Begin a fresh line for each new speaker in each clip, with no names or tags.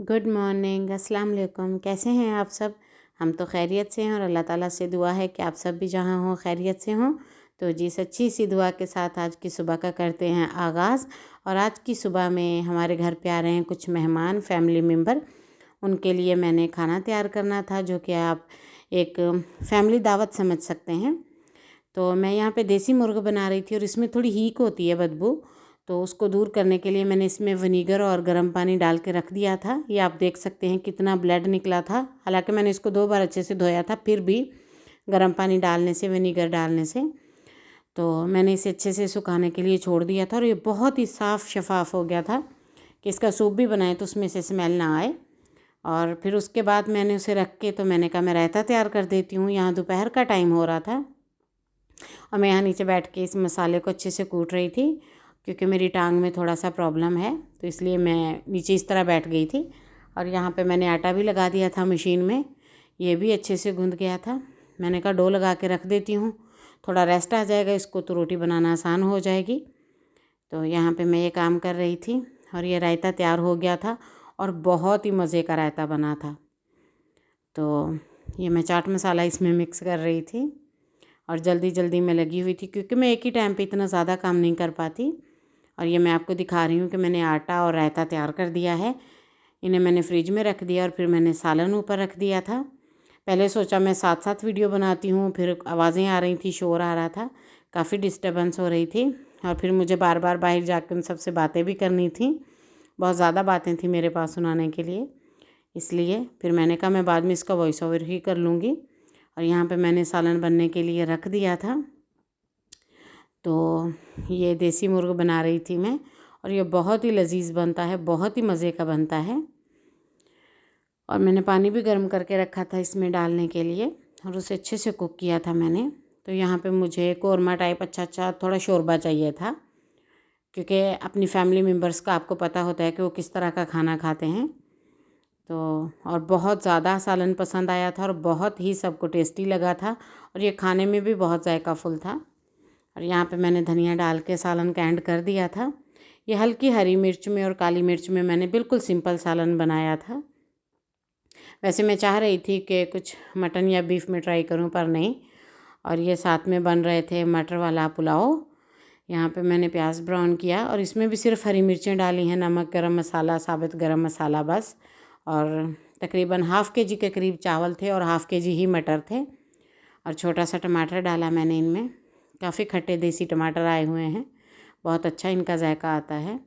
Good morning, अस्सलाम वालेकुम। कैसे हैं आप सब? हम तो खैरियत से हैं और अल्लाह ताला से दुआ है कि आप सब भी जहाँ हों खैरियत से हों। तो जी सच्ची सी दुआ के साथ आज की सुबह का करते हैं आगाज़। और आज की सुबह में हमारे घर पे आ रहे हैं कुछ मेहमान, फैमिली मेम्बर। उनके लिए मैंने खाना तैयार करना था, जो कि आप एक फैमिली दावत समझ सकते हैं। तो मैं यहाँ पे देसी मुर्ग़ बना रही थी और इसमें थोड़ी हीक होती है, बदबू। तो उसको दूर करने के लिए मैंने इसमें विनीगर और गर्म पानी डाल के रख दिया था। ये आप देख सकते हैं कितना ब्लड निकला था। हालांकि मैंने इसको 2 बार अच्छे से धोया था, फिर भी गर्म पानी डालने से, विनीगर डालने से तो मैंने इसे अच्छे से सुखाने के लिए छोड़ दिया था। और ये बहुत ही साफ़ शफाफ हो गया था कि इसका सूप भी बनाए तो उसमें से स्मेल ना आए। और फिर उसके बाद मैंने उसे रख के तो मैंने कहा मैं रायता तैयार कर देती हूँ। यहाँ दोपहर का टाइम हो रहा था और मैं यहाँ नीचे बैठ के इस मसाले को अच्छे से कूट रही थी, क्योंकि मेरी टांग में थोड़ा सा प्रॉब्लम है, तो इसलिए मैं नीचे इस तरह बैठ गई थी। और यहाँ पे मैंने आटा भी लगा दिया था मशीन में, ये भी अच्छे से गूंद गया था। मैंने कहा डो लगा के रख देती हूँ, थोड़ा रेस्ट आ जाएगा इसको तो रोटी बनाना आसान हो जाएगी। तो यहाँ पे मैं ये काम कर रही थी और ये रायता तैयार हो गया था और बहुत ही मज़े का रायता बना था। तो ये मैं चाट मसाला इसमें मिक्स कर रही थी और जल्दी जल्दी में लगी हुई थी, क्योंकि मैं एक ही टाइम पे इतना ज़्यादा काम नहीं कर पाती। और ये मैं आपको दिखा रही हूँ कि मैंने आटा और रायता तैयार कर दिया है। इन्हें मैंने फ्रिज में रख दिया और फिर मैंने सालन ऊपर रख दिया था। पहले सोचा मैं साथ साथ वीडियो बनाती हूँ, फिर आवाज़ें आ रही थी, शोर आ रहा था, काफ़ी डिस्टर्बेंस हो रही थी। और फिर मुझे बार बार बाहर जाकर उन सबसे बातें भी करनी थी, बहुत ज़्यादा बातें थी मेरे पास सुनाने के लिए। इसलिए फिर मैंने कहा मैं बाद में इसका वॉइस ओवर ही कर लूँगी। और यहाँ पे मैंने सालन बनने के लिए रख दिया था। तो ये देसी मुर्ग़ बना रही थी मैं, और ये बहुत ही लजीज बनता है, बहुत ही मज़े का बनता है। और मैंने पानी भी गर्म करके रखा था इसमें डालने के लिए और उसे अच्छे से कुक किया था मैंने। तो यहाँ पे मुझे कोरमा टाइप अच्छा थोड़ा शोरबा चाहिए था, क्योंकि अपनी फैमिली मेम्बर्स का आपको पता होता है कि वो किस तरह का खाना खाते हैं। तो और बहुत ज़्यादा सालन पसंद आया था और बहुत ही सबको टेस्टी लगा था और ये खाने में भी बहुत जायकाफुल था। और यहाँ पे मैंने धनिया डाल के सालन का एंड कर दिया था। ये हल्की हरी मिर्च में और काली मिर्च में मैंने बिल्कुल सिंपल सालन बनाया था। वैसे मैं चाह रही थी कि कुछ मटन या बीफ में ट्राई करूं, पर नहीं। और ये साथ में बन रहे थे मटर वाला पुलाव। यहाँ पे मैंने प्याज ब्राउन किया और इसमें भी सिर्फ हरी मिर्चें डाली हैं, नमक, गरम मसाला, साबुत गरम मसाला बस। और तकरीबन हाफ़ के जी के करीब चावल थे और हाफ़ के जी ही मटर थे। और छोटा सा टमाटर डाला मैंने इनमें, काफ़ी खट्टे देसी टमाटर आए हुए हैं, बहुत अच्छा इनका जायका आता है।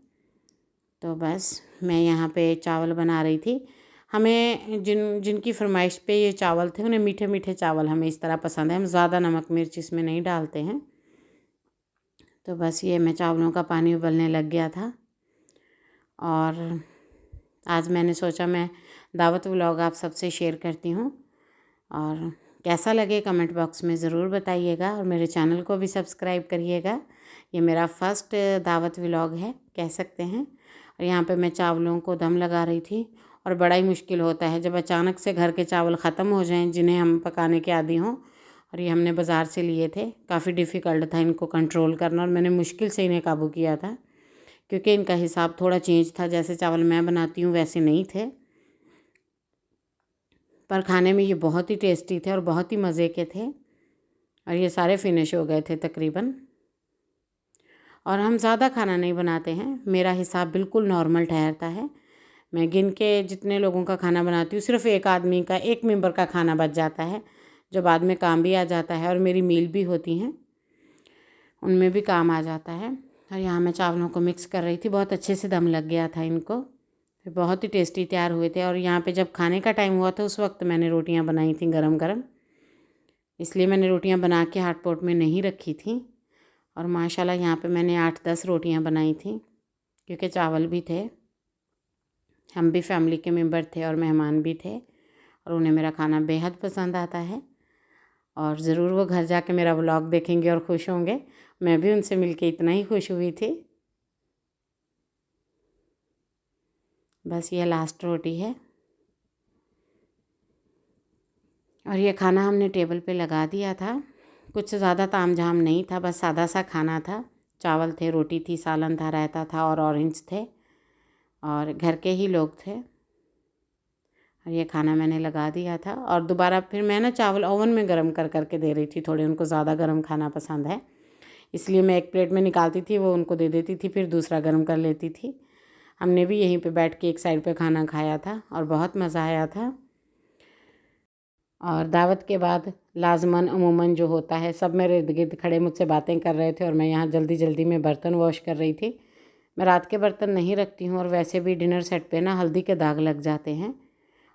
तो बस मैं यहाँ पे चावल बना रही थी। हमें जिनकी फरमाइश पे ये चावल थे, उन्हें मीठे मीठे चावल हमें इस तरह पसंद है, हम ज़्यादा नमक मिर्च इसमें नहीं डालते हैं। तो बस ये मैं चावलों का पानी उबलने लग गया था। और आज मैंने सोचा मैं दावत व्लॉग आप सबसे शेयर करती हूँ, और कैसा लगे कमेंट बॉक्स में ज़रूर बताइएगा और मेरे चैनल को भी सब्सक्राइब करिएगा। ये मेरा फर्स्ट दावत व्लॉग है, कह सकते हैं। और यहाँ पे मैं चावलों को दम लगा रही थी और बड़ा ही मुश्किल होता है जब अचानक से घर के चावल ख़त्म हो जाएं जिन्हें हम पकाने के आदी हों। और ये हमने बाज़ार से लिए थे, काफ़ी डिफ़िकल्ट था इनको कंट्रोल करना और मैंने मुश्किल से इन्हें काबू किया था, क्योंकि इनका हिसाब थोड़ा चेंज था, जैसे चावल मैं बनाती हूँ वैसे नहीं थे। पर खाने में ये बहुत ही टेस्टी थे और बहुत ही मज़े के थे। और ये सारे फिनिश हो गए थे तकरीबन। और हम ज़्यादा खाना नहीं बनाते हैं, मेरा हिसाब बिल्कुल नॉर्मल ठहरता है। मैं गिन के जितने लोगों का खाना बनाती हूँ, सिर्फ एक आदमी का, एक मेंबर का खाना बच जाता है, जो बाद में काम भी आ जाता है। और मेरी मील भी होती हैं, उनमें भी काम आ जाता है। और यहाँ मैं चावलों को मिक्स कर रही थी, बहुत अच्छे से दम लग गया था इनको, फिर बहुत ही टेस्टी तैयार हुए थे। और यहाँ पे जब खाने का टाइम हुआ था उस वक्त मैंने रोटियाँ बनाई थी गरम गरम, इसलिए मैंने रोटियाँ बना के हॉट पॉट में नहीं रखी थी। और माशाल्लाह यहाँ पे मैंने 8-10 रोटियाँ बनाई थी, क्योंकि चावल भी थे, हम भी फैमिली के मेंबर थे और मेहमान भी थे, और उन्हें मेरा खाना बेहद पसंद आता है। और ज़रूर वो घर जाके मेरा व्लॉग देखेंगे और खुश होंगे। मैं भी उनसे मिलके इतना ही खुश हुई थी। बस ये लास्ट रोटी है और ये खाना हमने टेबल पे लगा दिया था। कुछ ज़्यादा तामझाम नहीं था, बस सादा सा खाना था। चावल थे, रोटी थी, सालन था, रायता था और ऑरेंज थे, और घर के ही लोग थे। और ये खाना मैंने लगा दिया था और दोबारा फिर मैं ना चावल ओवन में गर्म कर करके दे रही थी। थोड़े उनको ज़्यादा गर्म खाना पसंद है, इसलिए मैं एक प्लेट में निकालती थी, वो उनको दे देती थी, फिर दूसरा गर्म कर लेती थी। हमने भी यहीं पे बैठ के एक साइड पे खाना खाया था और बहुत मज़ा आया था। और दावत के बाद लाजमन अमूमन जो होता है, सब मेरे इर्द गिर्द खड़े मुझसे बातें कर रहे थे और मैं यहाँ जल्दी जल्दी में बर्तन वॉश कर रही थी। मैं रात के बर्तन नहीं रखती हूँ और वैसे भी डिनर सेट पे ना हल्दी के दाग लग जाते हैं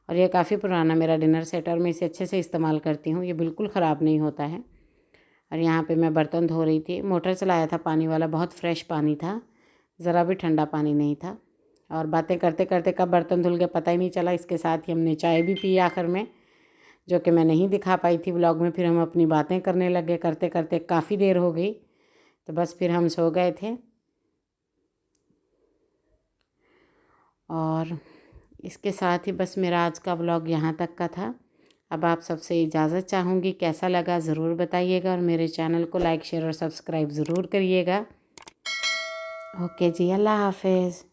और ये काफ़ी पुराना मेरा डिनर सेट है और मैं इसे अच्छे से इस्तेमाल करती हूँ, ये बिल्कुल ख़राब नहीं होता है। और यहाँ पे मैं बर्तन धो रही थी, मोटर चलाया था पानी वाला, बहुत फ्रेश पानी था, ज़रा भी ठंडा पानी नहीं था। और बातें करते करते कब बर्तन धुल गए पता ही नहीं चला। इसके साथ ही हमने चाय भी पी आखिर में, जो कि मैं नहीं दिखा पाई थी व्लॉग में। फिर हम अपनी बातें करने लगे, करते करते काफ़ी देर हो गई, तो बस फिर हम सो गए थे। और इसके साथ ही बस मेरा आज का व्लॉग यहाँ तक का था। अब आप सबसे इजाज़त चाहूँगी, कैसा लगा ज़रूर बताइएगा और मेरे चैनल को लाइक शेयर और सब्सक्राइब ज़रूर करिएगा। ओके जी, अल्लाह हाफिज़।